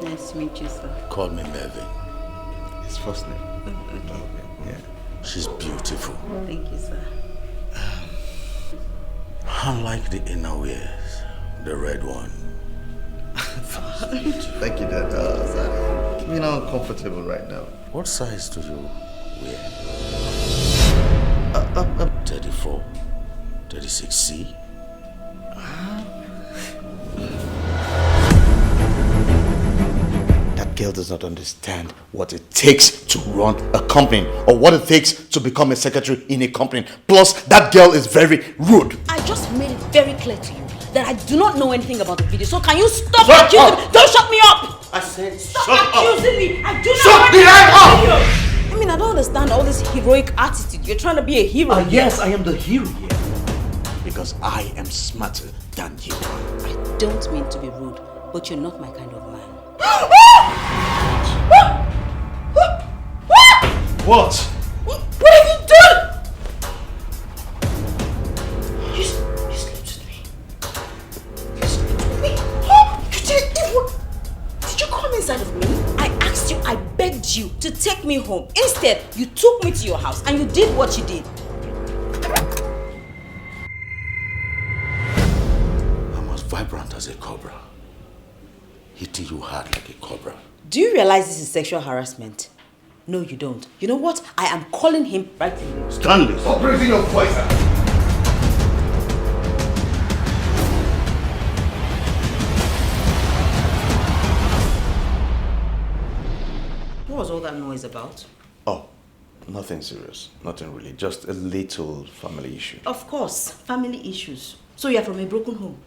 Nice to meet you, sir. Call me Mervyn. His first name. Okay. Yeah. She's beautiful. Thank you, sir. Unlike the inner wears, the red one. Thank you, Dad. I'm feeling uncomfortable right now. What size do you wear? 34, 36C. That girl does not understand what it takes to run a company or what it takes to become a secretary in a company. Plus, that girl is very rude. I just made it very clear to you that I do not know anything about the video. So can you stop Shut accusing up! me? Don't shut me up! I said, Stop accusing me! I do not Shut know the anything hell about up! the video. I mean, I don't understand all this heroic attitude. You're trying to be a hero. Yes, I am the hero here. Because I am smarter than you. I don't mean to be rude, but you're not my kind of man. What? What have you done? You slept with me. You slept with me. You did you come inside of me? I asked you, I begged you to take me home. Instead, you took me to your house and you did what you did. I'm as vibrant as a cobra. Hitting you hard like a cobra. Do you realize this is sexual harassment? No, you don't. You know what? I am calling him right now. Stanley, stop raising your voice. What was all that noise about? Oh, nothing serious. Nothing really. Just a little family issue. Of course, family issues. So you're from a broken home.